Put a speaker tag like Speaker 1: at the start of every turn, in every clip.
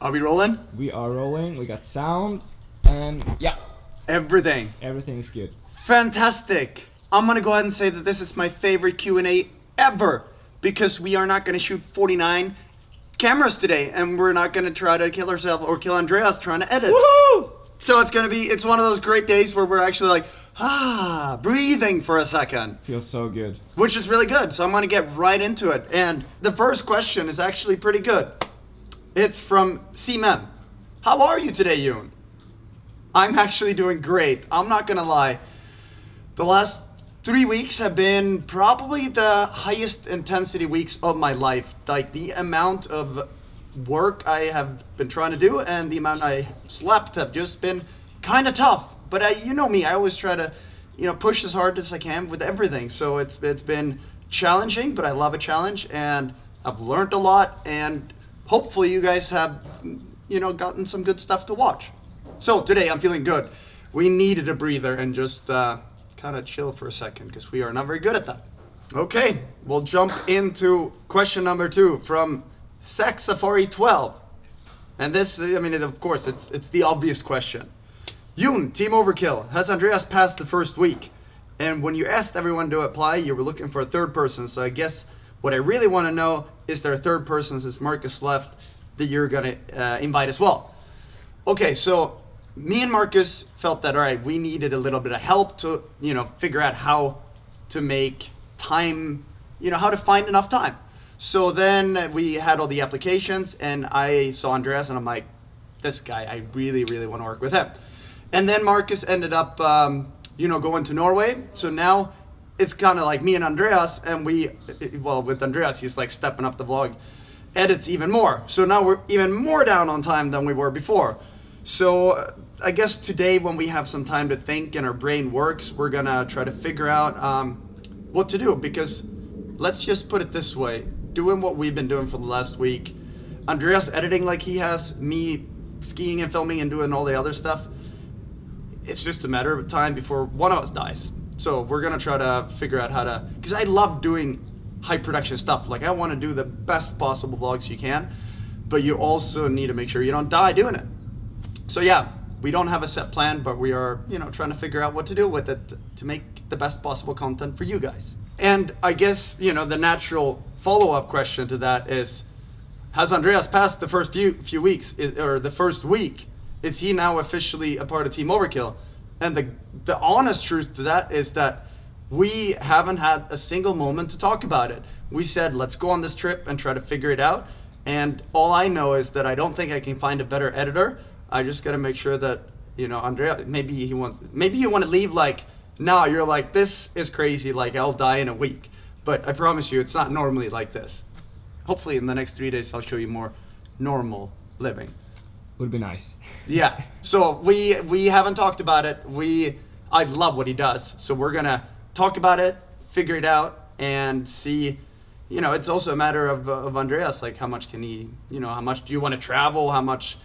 Speaker 1: Are we rolling?
Speaker 2: We are rolling, we got sound, and yeah,
Speaker 1: Everything.
Speaker 2: everything is good.
Speaker 1: Fantastic. I'm gonna go ahead and say that this is my favorite Q&A ever because we are not gonna shoot 49 cameras today and we're not gonna try to kill ourselves or kill Andreas trying to edit.
Speaker 2: Woohoo!
Speaker 1: So it's one of those great days where we're actually like, breathing for a second.
Speaker 2: Feels so good.
Speaker 1: Which is really good. So I'm gonna get right into it. And the first question is actually pretty good. It's from C-Man. How are you today, Yoon? I'm actually doing great. I'm not gonna lie. The last 3 weeks have been probably the highest intensity weeks of my life. Like the amount of work I have been trying to do and the amount I slept have just been kind of tough. But you know me, I always try to, push as hard as I can with everything. So it's been challenging, but I love a challenge and I've learned a lot and hopefully you guys have, gotten some good stuff to watch. So today I'm feeling good. We needed a breather and just kind of chill for a second because we are not very good at that. Okay, we'll jump into question number 2 from Sack Safari 12. And this, of course, it's the obvious question. Yoon, Team Overkill, has Andreas passed the first week? And when you asked everyone to apply, you were looking for a third person. So I guess what I really want to know is there a third person since Marcus left that you're going to invite as well? Okay, so me and Marcus felt that, all right, we needed a little bit of help to, figure out how to make time, how to find enough time. So then we had all the applications and I saw Andreas and I'm like, this guy, I really, really want to work with him. And then Marcus ended up, going to Norway. So now it's kind of like me and Andreas and with Andreas, he's like stepping up the vlog edits even more. So now we're even more down on time than we were before. So I guess today when we have some time to think and our brain works, we're gonna try to figure out what to do because let's just put it this way, doing what we've been doing for the last week, Andreas editing like he has, me skiing and filming and doing all the other stuff, it's just a matter of time before one of us dies. So we're gonna try to figure out how to, because I love doing high production stuff. Like I want to do the best possible vlogs you can, but you also need to make sure you don't die doing it. So yeah, we don't have a set plan, but we are, trying to figure out what to do with it to make the best possible content for you guys. And I guess, the natural follow-up question to that is, has Andreas passed the first few weeks or the first week? Is he now officially a part of Team Overkill? And the honest truth to that is that we haven't had a single moment to talk about it. We said, let's go on this trip and try to figure it out. And all I know is that I don't think I can find a better editor. I just got to make sure that, Andrea, maybe you want to leave like, nah, you're like, this is crazy. Like I'll die in a week. But I promise you, it's not normally like this. Hopefully in the next 3 days, I'll show you more normal living.
Speaker 2: Would be nice.
Speaker 1: Yeah. So we haven't talked about it. I love what he does. So we're going to talk about it, figure it out, and see, it's also a matter of Andreas, like how much can he, how much do you want to travel, how much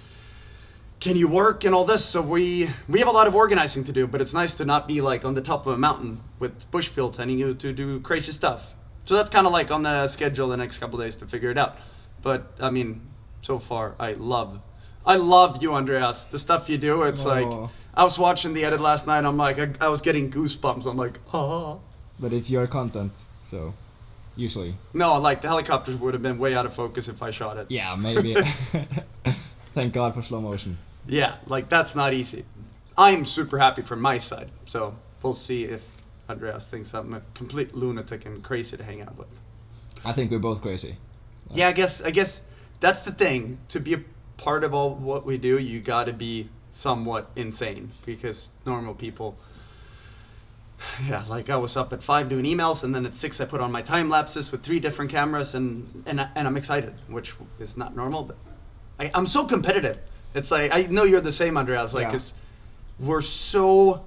Speaker 1: can you work and all this. So we have a lot of organizing to do, but it's nice to not be like on the top of a mountain with Bushfield telling you to do crazy stuff. So that's kind of like on the schedule the next couple of days to figure it out. But so far I love you, Andreas. The stuff you do, it's like, I was watching the edit last night. I'm like, I was getting goosebumps. I'm like, oh.
Speaker 2: But it's your content, so usually.
Speaker 1: No, like the helicopters would have been way out of focus if I shot it.
Speaker 2: Yeah, maybe. Thank God for slow motion.
Speaker 1: Yeah, like that's not easy. I'm super happy from my side. So we'll see if Andreas thinks I'm a complete lunatic and crazy to hang out with.
Speaker 2: I think we're both crazy.
Speaker 1: Yeah, I guess that's the thing. To be a part of all what we do, you got to be somewhat insane because normal people, yeah, like I was up at 5 doing emails and then at 6 I put on my time lapses with 3 different cameras and I'm excited, which is not normal, but I'm so competitive. It's like, I know you're the same, Andreas, like, cause we're so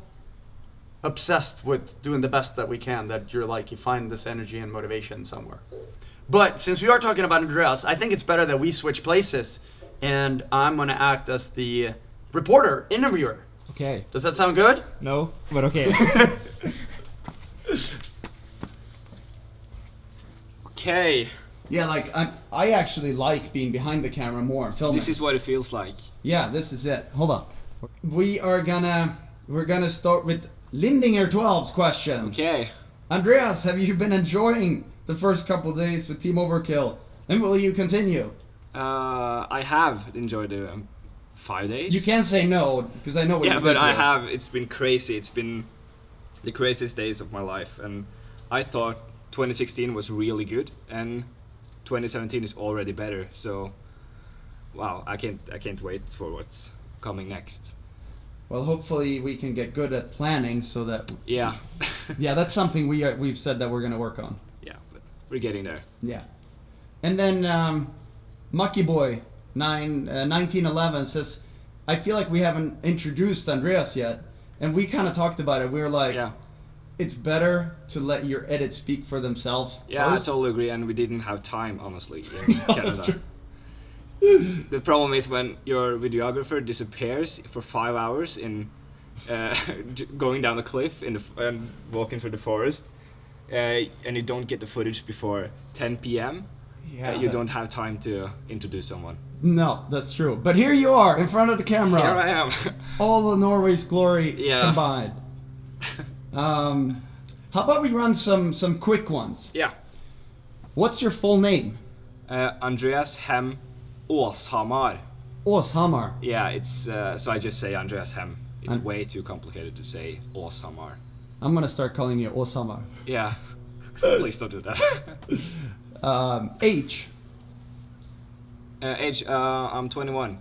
Speaker 1: obsessed with doing the best that we can that you're like, you find this energy and motivation somewhere. But since we are talking about Andreas, I think it's better that we switch places and I'm gonna act as the reporter, interviewer.
Speaker 2: Okay.
Speaker 1: Does that sound good?
Speaker 2: No, but okay.
Speaker 1: Okay.
Speaker 2: Yeah, like I actually like being behind the camera more. Filming.
Speaker 3: This is what it feels like.
Speaker 2: Yeah, this is it. Hold on. We're gonna start with Lindinger 12's question.
Speaker 3: Okay.
Speaker 2: Andreas, have you been enjoying the first couple days with Team Overkill, and will you continue?
Speaker 3: I have enjoyed the 5 days.
Speaker 2: You can't say no because I know what
Speaker 3: Yeah,
Speaker 2: you've
Speaker 3: but
Speaker 2: been
Speaker 3: I
Speaker 2: through.
Speaker 3: have. It's been crazy. It's been the craziest days of my life, and I thought 2016 was really good, and 2017 is already better. So, wow, I can't wait for what's coming next.
Speaker 2: Well, hopefully we can get good at planning so that.
Speaker 3: Yeah.
Speaker 2: Yeah, that's something we've said that we're gonna work on.
Speaker 3: Yeah, but we're getting there.
Speaker 2: Yeah, and then Mucky Boy 1911 says, I feel like we haven't introduced Andreas yet, and we kind of talked about it. We were like,
Speaker 3: Yeah.
Speaker 2: it's better to let your edits speak for themselves.
Speaker 3: Yeah,
Speaker 2: first.
Speaker 3: I totally agree, and we didn't have time, honestly, in
Speaker 2: No, that's
Speaker 3: Canada.
Speaker 2: true.
Speaker 3: The problem is when your videographer disappears for 5 hours in going down a cliff and walking through the forest, and you don't get the footage before 10 p.m.
Speaker 2: Yeah,
Speaker 3: You don't have time to introduce someone.
Speaker 2: No, that's true. But here you are in front of the camera.
Speaker 3: Here I am.
Speaker 2: All of Norway's glory
Speaker 3: Yeah.
Speaker 2: combined. How about we run some quick ones?
Speaker 3: Yeah.
Speaker 2: What's your full name?
Speaker 3: Andreas Hem Åshammar.
Speaker 2: Åshammar.
Speaker 3: Yeah, it's so I just say Andreas Hem. It's
Speaker 2: And-
Speaker 3: way too complicated to say Åshammar.
Speaker 2: I'm gonna start calling you Åshammar.
Speaker 3: Yeah. Please don't do that.
Speaker 2: Age.
Speaker 3: Age, I'm 21.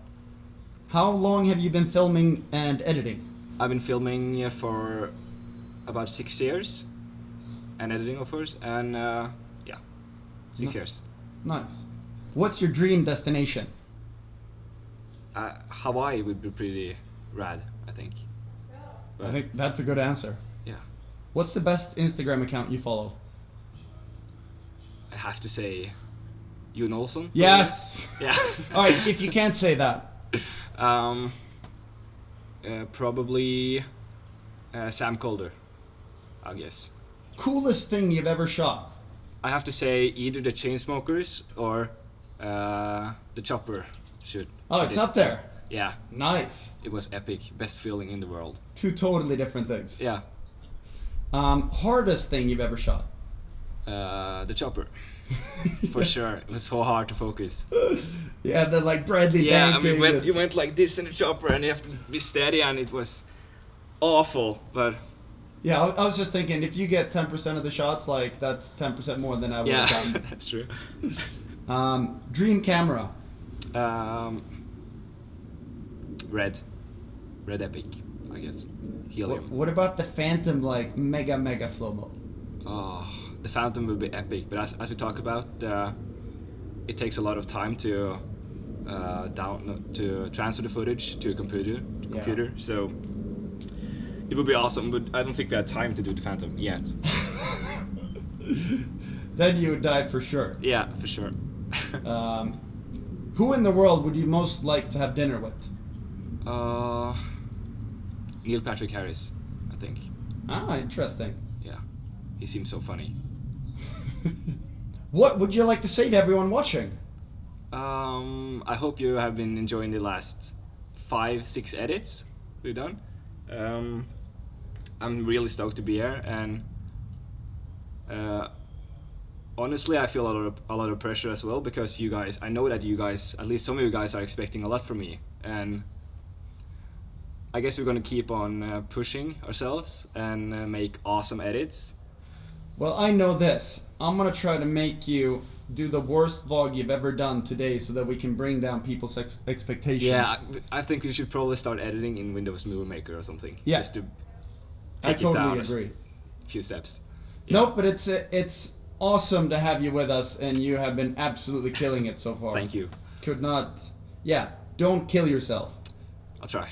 Speaker 2: How long have you been filming and editing?
Speaker 3: I've been filming for about 6 years, and editing, of course, and yeah, 6
Speaker 2: No.
Speaker 3: years.
Speaker 2: Nice. What's your dream destination?
Speaker 3: Hawaii would be pretty rad, I think. But,
Speaker 2: I think that's a good answer.
Speaker 3: yeah,
Speaker 2: What's the best Instagram account you follow?
Speaker 3: I have to say, Olsson.
Speaker 2: Yes.
Speaker 3: Yeah.
Speaker 2: All right. If you can't say that,
Speaker 3: Probably Sam Calder, I guess.
Speaker 2: coolest thing you've ever shot.
Speaker 3: I have to say either the Chainsmokers or the Chopper shoot.
Speaker 2: Oh,
Speaker 3: I
Speaker 2: it's
Speaker 3: did.
Speaker 2: up there.
Speaker 3: Yeah,
Speaker 2: Nice.
Speaker 3: it was epic. Best feeling in the world.
Speaker 2: Two totally different things.
Speaker 3: Yeah,
Speaker 2: Hardest thing you've ever shot.
Speaker 3: the Chopper. For sure, it was so hard to focus.
Speaker 2: Yeah, the like Bradley.
Speaker 3: Yeah, I
Speaker 2: banking
Speaker 3: mean,
Speaker 2: it.
Speaker 3: you went like this in the Chopper, and you have to be steady, and it was awful. But
Speaker 2: Yeah, I was just thinking, if you get 10% of the shots, like that's 10% more than I would
Speaker 3: yeah,
Speaker 2: have done.
Speaker 3: that's true.
Speaker 2: Dream camera.
Speaker 3: Red Epic, I guess. Helium.
Speaker 2: What about the Phantom, like mega slow mo?
Speaker 3: Oh, the Phantom will be epic, but as we talk about, it takes a lot of time to transfer the footage to a computer. So it would be awesome, but I don't think we had time to do the Phantom yet.
Speaker 2: Then you would die for sure.
Speaker 3: Yeah, for sure.
Speaker 2: Who in the world would you most like to have dinner with?
Speaker 3: Neil Patrick Harris, I think.
Speaker 2: Ah, interesting.
Speaker 3: Yeah, he seems so funny.
Speaker 2: What would you like to say to everyone watching?
Speaker 3: I hope you have been enjoying the last 5-6 edits we've done. I'm really stoked to be here, and honestly, I feel a lot of pressure as well, because you guys, I know that you guys, at least some of you guys, are expecting a lot from me, and I guess we're gonna keep on pushing ourselves and make awesome edits.
Speaker 2: Well, I know this. I'm gonna try to make you do the worst vlog you've ever done today so that we can bring down people's expectations.
Speaker 3: Yeah, I think we should probably start editing in Windows Movie Maker or something.
Speaker 2: Yeah.
Speaker 3: Just to
Speaker 2: I
Speaker 3: take it down
Speaker 2: totally
Speaker 3: a
Speaker 2: agree.
Speaker 3: few steps. Yeah.
Speaker 2: Nope, but it's awesome to have you with us, and you have been absolutely killing it so far.
Speaker 3: Thank you.
Speaker 2: Could not. Yeah, don't kill yourself.
Speaker 3: I'll try.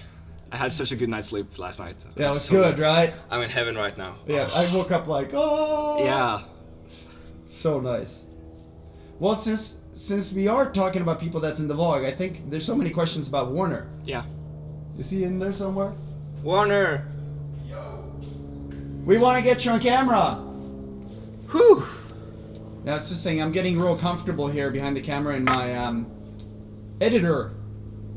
Speaker 3: I had such a good night's sleep last night.
Speaker 2: Yeah, it was good, right?
Speaker 3: I'm in heaven right now.
Speaker 2: Yeah, I woke up like, oh.
Speaker 3: Yeah.
Speaker 2: So nice. Well, since we are talking about people that's in the vlog, I think there's so many questions about Warner.
Speaker 3: Yeah.
Speaker 2: Is he in there somewhere?
Speaker 3: Warner.
Speaker 2: We want to get you on camera.
Speaker 3: Whew.
Speaker 2: Yeah, I was just saying, I'm getting real comfortable here behind the camera in my editor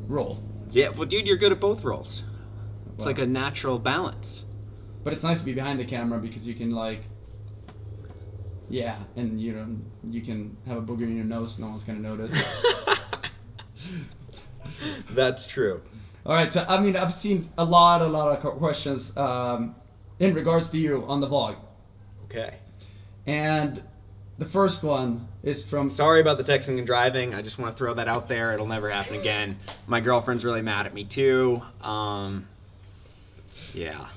Speaker 2: role.
Speaker 4: Yeah, well, dude, you're good at both roles. It's
Speaker 2: Wow.
Speaker 4: like a natural balance.
Speaker 2: But it's nice to be behind the camera because you can and you can have a booger in your nose, no one's gonna notice.
Speaker 4: That's true.
Speaker 2: All right, so I mean, I've seen a lot of questions in regards to you on the vlog,
Speaker 4: Okay.
Speaker 2: and the first one is from.
Speaker 4: Sorry about the texting and driving. I just want to throw that out there. It'll never happen again. My girlfriend's really mad at me too. Yeah.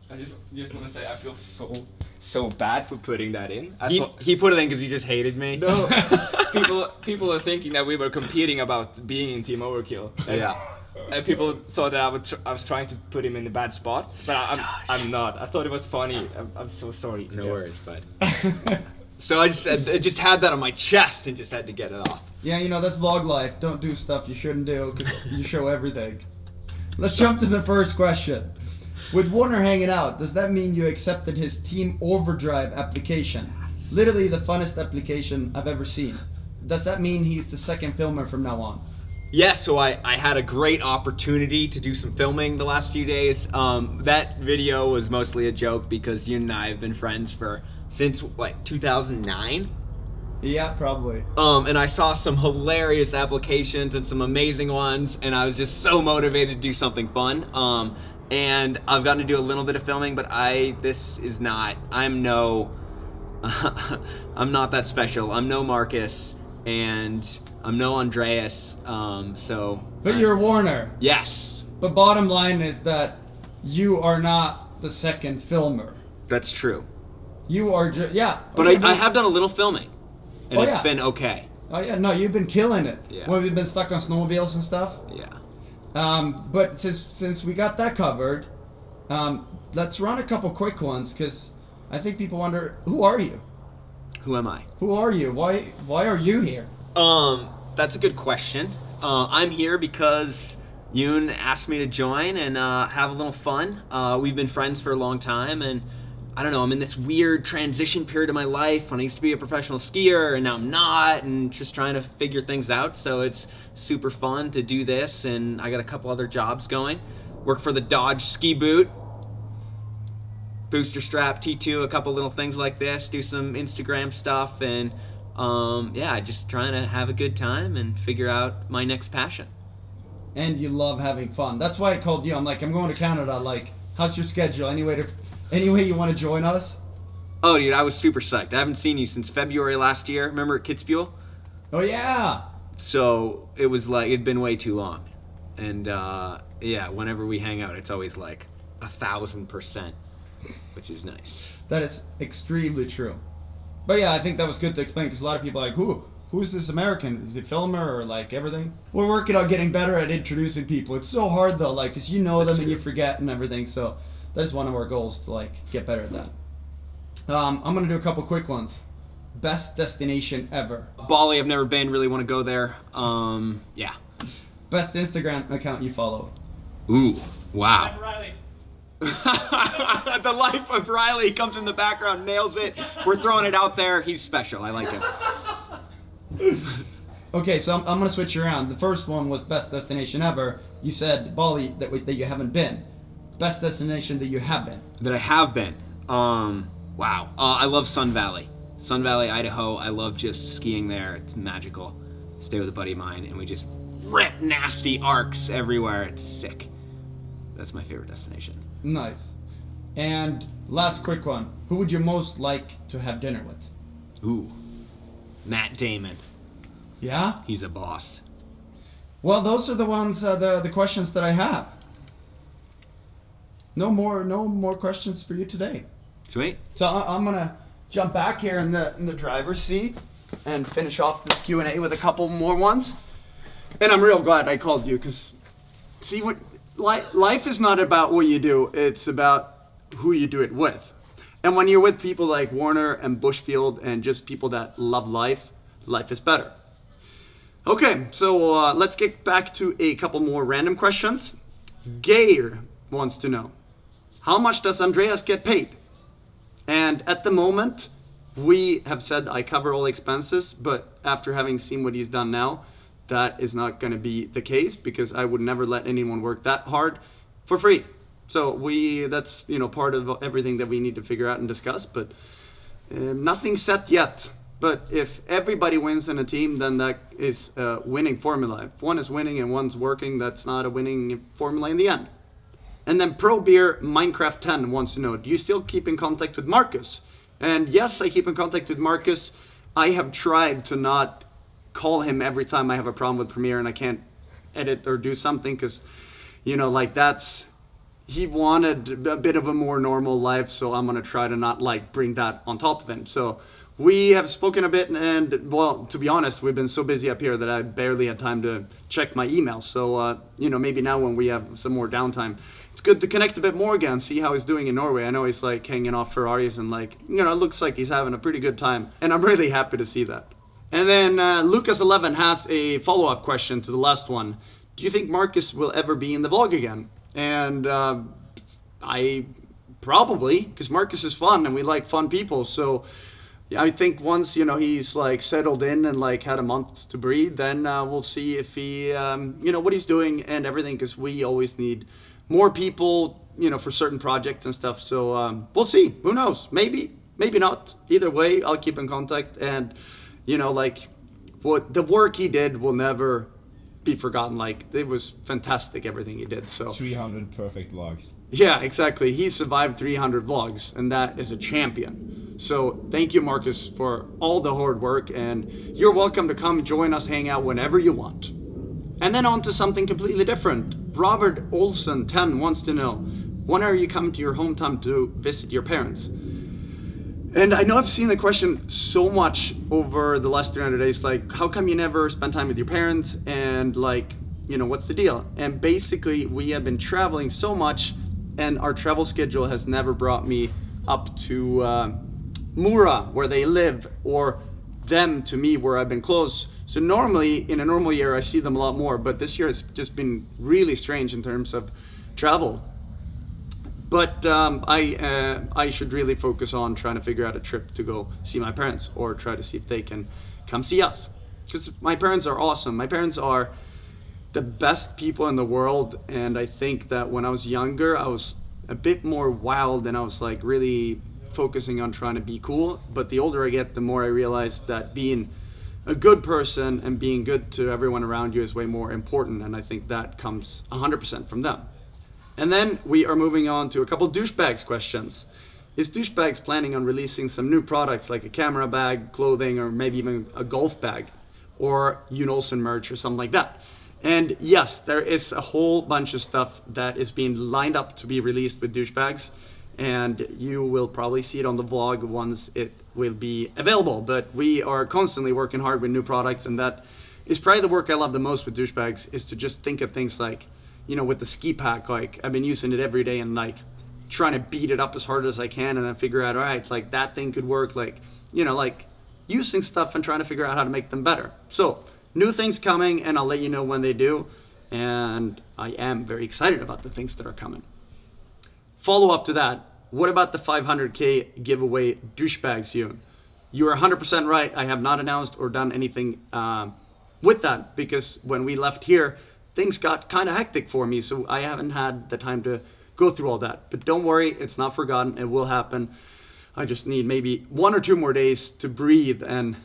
Speaker 3: I just want to say I feel so bad for putting that in.
Speaker 4: He put it in because he just hated me.
Speaker 3: No, people are thinking that we were competing about being in Team Overkill.
Speaker 4: Yeah.
Speaker 3: And people thought that I was trying to put him in a bad spot, but I'm not. I thought it was funny. I'm so sorry.
Speaker 4: No worries, bud. So I just had that on my chest and just had to get it off.
Speaker 2: Yeah, that's vlog life. Don't do stuff you shouldn't do because you show everything. Let's jump to the first question. With Warner hanging out, does that mean you accepted his Team Overdrive application? Literally the funnest application I've ever seen. Does that mean he's the second filmer from now on?
Speaker 4: Yes, so I had a great opportunity to do some filming the last few days. That video was mostly a joke because you and I have been friends since 2009?
Speaker 2: Yeah, probably.
Speaker 4: And I saw some hilarious applications and some amazing ones, and I was just so motivated to do something fun. And I've gotten to do a little bit of filming, but I'm not that special. I'm no Marcus, and I'm no Andreas,
Speaker 2: But you're Warner.
Speaker 4: Yes,
Speaker 2: But bottom line is that you are not the second filmer.
Speaker 4: that's true.
Speaker 2: You are yeah.
Speaker 4: But
Speaker 2: okay,
Speaker 4: I have done a little filming, and
Speaker 2: Oh,
Speaker 4: it's
Speaker 2: yeah.
Speaker 4: been okay.
Speaker 2: Oh yeah, no, you've been killing it.
Speaker 4: Yeah.
Speaker 2: When we've been stuck on snowmobiles and stuff.
Speaker 4: Yeah.
Speaker 2: But since we got that covered, let's run a couple quick ones because I think people wonder, who are you?
Speaker 4: Who am I?
Speaker 2: Who are you? Why are you here?
Speaker 4: That's a good question. I'm here because Yoon asked me to join and have a little fun. We've been friends for a long time, and I don't know, I'm in this weird transition period of my life when I used to be a professional skier and now I'm not, and just trying to figure things out. So it's super fun to do this, and I got a couple other jobs going. Work for the Dodge ski boot, booster strap, T2, a couple little things like this, do some Instagram stuff, and just trying to have a good time and figure out my next passion.
Speaker 2: And you love having fun. That's why I called you. I'm going to Canada. How's your schedule? Any way you want to join us?
Speaker 4: Oh, dude, I was super psyched. I haven't seen you since February last year. Remember at Kitzbühel?
Speaker 2: Oh yeah.
Speaker 4: So it was it'd been way too long. And whenever we hang out, it's always 1,000%, which is nice.
Speaker 2: That is extremely true. But yeah, I think that was good to explain because a lot of people are like, who's this American? Is he a filmer or everything? We're working on getting better at introducing people. It's so hard though, because you know them and you forget and everything. So that's one of our goals to get better at that. I'm gonna do a couple quick ones. Best destination ever.
Speaker 4: Bali, I've never been. Really want to go there. Yeah.
Speaker 2: Best Instagram account you follow.
Speaker 4: Ooh, wow.
Speaker 3: Riley.
Speaker 4: The life of Riley comes in the background, nails it. We're throwing it out there. He's special. I like him.
Speaker 2: Okay, so I'm gonna switch around. The first one was best destination ever. You said Bali that you haven't been. Best destination that you have been.
Speaker 4: That I have been. Wow. I love Sun Valley. Sun Valley, Idaho. I love just skiing there. It's magical. Stay with a buddy of mine, and we just rip nasty arcs everywhere. It's sick. That's my favorite destination.
Speaker 2: Nice. And last quick one. Who would you most like to have dinner with?
Speaker 4: Ooh. Matt Damon.
Speaker 2: Yeah?
Speaker 4: He's a boss.
Speaker 2: Well, those are the ones, the questions that I have. No more questions for you today.
Speaker 4: Sweet.
Speaker 1: So I'm gonna jump back here in the driver's seat and finish off this Q&A with a couple more ones. And I'm real glad I called you because, see, life is not about what you do; it's about who you do it with. And when you're with people like Warner and Bushfield and just people that love life, life is better. Okay, so let's get back to a couple more random questions. Geir wants to know, how much does Andreas get paid? And at the moment, we have said I cover all expenses, but after having seen what he's done now, that is not going to be the case, because I would never let anyone work that hard for free. So that's part of everything that we need to figure out and discuss, but nothing's set yet. But if everybody wins in a team, then that is a winning formula. If one is winning and one's working, that's not a winning formula in the end. And then Pro Beer Minecraft 10 wants to know, do you still keep in contact with Marcus? And yes, I keep in contact with Marcus. I have tried to not call him every time I have a problem with Premiere and I can't edit or do something, because, he wanted a bit of a more normal life, so I'm going to try to not bring that on top of him. So we have spoken a bit, and well, to be honest, we've been so busy up here that I barely had time to check my emails. So, maybe now when we have some more downtime, it's good to connect a bit more again, see how he's doing in Norway. I know he's hanging off Ferraris and it looks like he's having a pretty good time, and I'm really happy to see that. And then Lucas11 has a follow-up question to the last one. Do you think Marcus will ever be in the vlog again? And I probably, because Marcus is fun and we like fun people. So I think once, he's settled in and had a month to breathe, then we'll see if he, what he's doing and everything, because we always need more people, for certain projects and stuff. So we'll see. Who knows? Maybe, maybe not. Either way, I'll keep in contact. And, what the work he did will never be forgotten. It was fantastic, everything he did. So
Speaker 2: 300 perfect vlogs.
Speaker 1: Yeah, exactly. He survived 300 vlogs, and that is a champion. So thank you, Marcus, for all the hard work, and you're welcome to come join us, hang out whenever you want. And then on to something completely different. Robert Olsson 10 wants to know, when are you coming to your hometown to visit your parents? And I know I've seen the question so much over the last 300 days, how come you never spend time with your parents? And what's the deal? And basically, we have been traveling so much, and our travel schedule has never brought me up to Mura, where they live, or them to me, where I've been close. So normally, in a normal year, I see them a lot more, but this year has just been really strange in terms of travel. But I should really focus on trying to figure out a trip to go see my parents, or try to see if they can come see us. Because my parents are awesome. My parents are the best people in the world, and I think that when I was younger, I was a bit more wild, and I was really focusing on trying to be cool. But the older I get, the more I realize that being a good person and being good to everyone around you is way more important, and I think that comes 100% from them. And then we are moving on to a couple Douchebags questions. Is Douchebags planning on releasing some new products, like a camera bag, clothing, or maybe even a golf bag, or Olsson merch or something like that? And yes, there is a whole bunch of stuff that is being lined up to be released with Douchebags, and you will probably see it on the vlog once it will be available. But we are constantly working hard with new products, and that is probably the work I love the most with Douchebags, is to just think of things with the ski pack, I've been using it every day and trying to beat it up as hard as I can, and then figure out, all right, that thing could work, using stuff and trying to figure out how to make them better. So new things coming, and I'll let you know when they do, and I am very excited about the things that are coming. Follow up to that, what about the 500k giveaway Douchebags, Yoon? You are 100% right. I have not announced or done anything with that, because when we left here, things got kind of hectic for me, so I haven't had the time to go through all that. But don't worry, it's not forgotten. It will happen. I just need maybe 1 or 2 more days to breathe and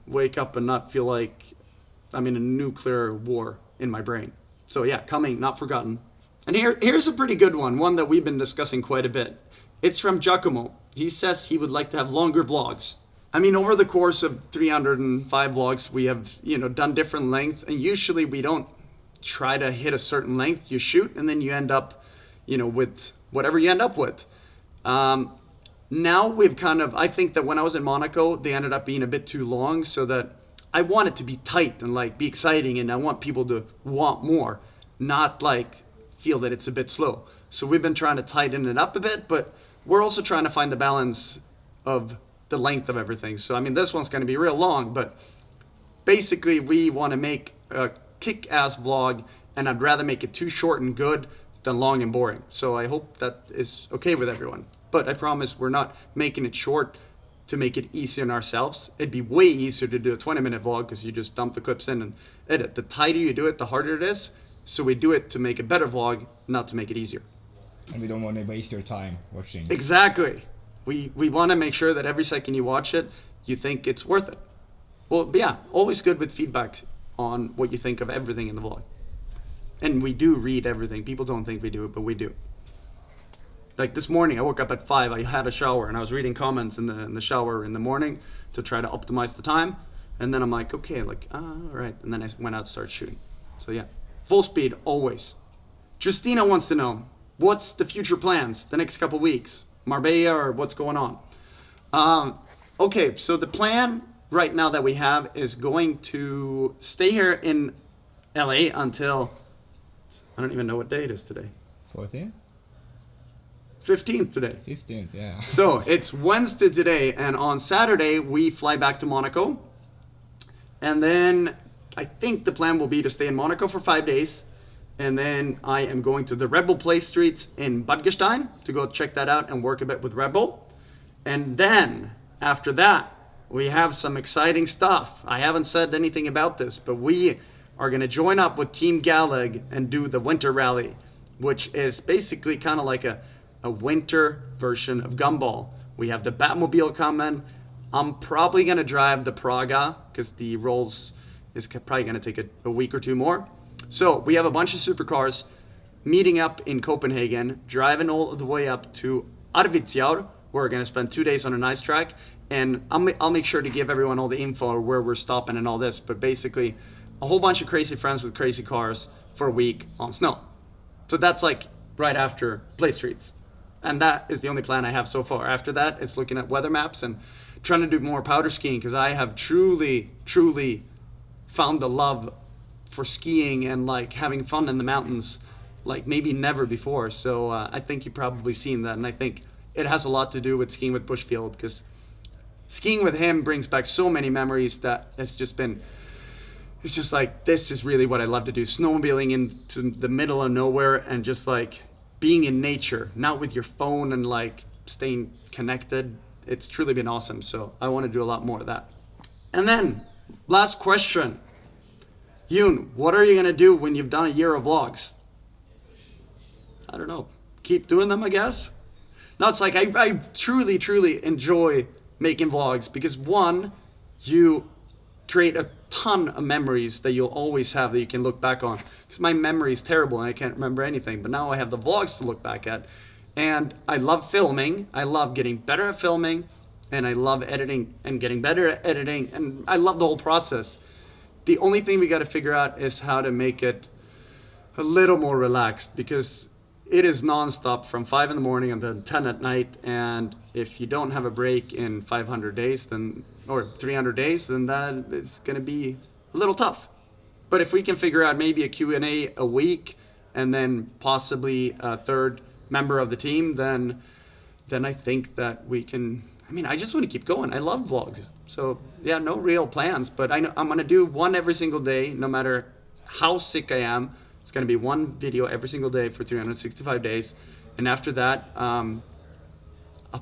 Speaker 1: wake up and not feel like I'm in a nuclear war in my brain. So yeah, coming, not forgotten. And here's a pretty good one that we've been discussing quite a bit. It's from Giacomo. He says he would like to have longer vlogs. I mean, over the course of 305 vlogs, we have, done different length, and usually we don't try to hit a certain length. You shoot, and then you end up, with whatever you end up with. Now we've I think that when I was in Monaco, they ended up being a bit too long, so that I want it to be tight and be exciting, and I want people to want more, not feel that it's a bit slow. So we've been trying to tighten it up a bit, but we're also trying to find the balance of the length of everything. So I mean, this one's going to be real long, but basically we want to make a kick-ass vlog, and I'd rather make it too short and good than long and boring. So I hope that is okay with everyone. But I promise we're not making it short to make it easier on ourselves. It'd be way easier to do a 20-minute vlog because you just dump the clips in and edit. The tighter you do it, the harder it is. So we do it to make a better vlog, not to make it easier.
Speaker 2: And we don't want to waste your time watching.
Speaker 1: Exactly. We want to make sure that every second you watch it, you think it's worth it. Well, yeah, always good with feedback on what you think of everything in the vlog. And we do read everything. People don't think we do it, but we do. Like this morning, I woke up at 5, I had a shower, and I was reading comments in the shower in the morning to try to optimize the time. And then I'm like, okay, like, all right. And then I went out and started shooting. So yeah, full speed, always. Justina wants to know, what's the future plans the next couple weeks? Marbella or what's going on? Okay, so the plan right now that we have is going to stay here in LA until, I don't even know what day it is today.
Speaker 2: 14th?
Speaker 1: 15th today.
Speaker 2: 15th, yeah.
Speaker 1: So it's Wednesday today, and on Saturday we fly back to Monaco. And then I think the plan will be to stay in Monaco for 5 days. And then I am going to the Red Bull Play Streets in Bad Gastein to go check that out and work a bit with Red Bull. And then after that, we have some exciting stuff. I haven't said anything about this, but we are going to join up with Team Galag and do the Winter Rally, which is basically kind of like a winter version of Gumball. We have the Batmobile coming. I'm probably going to drive the Praga because the Rolls is probably going to take a week or two more. So we have a bunch of supercars meeting up in Copenhagen, driving all the way up to Arvidsjaur. We're going to spend 2 days on an ice track, and I'll make sure to give everyone all the info where we're stopping and all this. But basically, a whole bunch of crazy friends with crazy cars for a week on snow. So that's like right after Play Streets. And that is the only plan I have so far. After that, it's looking at weather maps and trying to do more powder skiing because I have truly, truly found the love for skiing and like having fun in the mountains like maybe never before. So I think you've probably seen that, and I think it has a lot to do with skiing with Bushfield because skiing with him brings back so many memories that it's just like, this is really what I love to do. Snowmobiling into the middle of nowhere and just like being in nature, not with your phone and like staying connected. It's truly been awesome. So I want to do a lot more of that. And then last question. Yoon, what are you going to do when you've done a year of vlogs? I don't know. Keep doing them, I guess? No, it's like I truly, truly enjoy making vlogs because one, you create a ton of memories that you'll always have that you can look back on. Because my memory is terrible and I can't remember anything. But now I have the vlogs to look back at. And I love filming. I love getting better at filming. And I love editing and getting better at editing. And I love the whole process. The only thing we got to figure out is how to make it a little more relaxed because it is nonstop from 5 in the morning until 10 at night. And if you don't have a break in 500 days, then, or 300 days, then that is going to be a little tough. But if we can figure out maybe a Q&A a week and then possibly a third member of the team, then I think that we can, I just want to keep going. I love vlogs. So yeah, no real plans, but I know I'm going to do one every single day, no matter how sick I am. It's going to be one video every single day for 365 days. And after that, I'll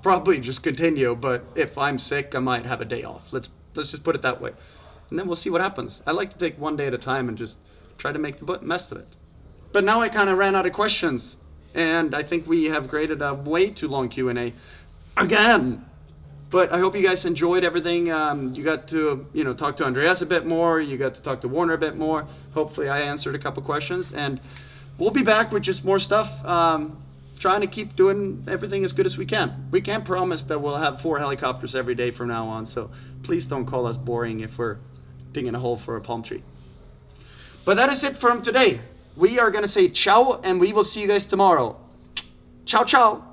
Speaker 1: probably just continue, but if I'm sick, I might have a day off. Let's just put it that way. And then we'll see what happens. I like to take one day at a time and just try to make the best of it. But now I kind of ran out of questions, and I think we have graded a way too long Q&A again. But I hope you guys enjoyed everything. You got to, talk to Andreas a bit more. You got to talk to Warner a bit more. Hopefully I answered a couple questions. And we'll be back with just more stuff. Trying to keep doing everything as good as we can. We can't promise that we'll have 4 helicopters every day from now on. So please don't call us boring if we're digging a hole for a palm tree. But that is it from today. We are going to say ciao, and we will see you guys tomorrow. Ciao, ciao.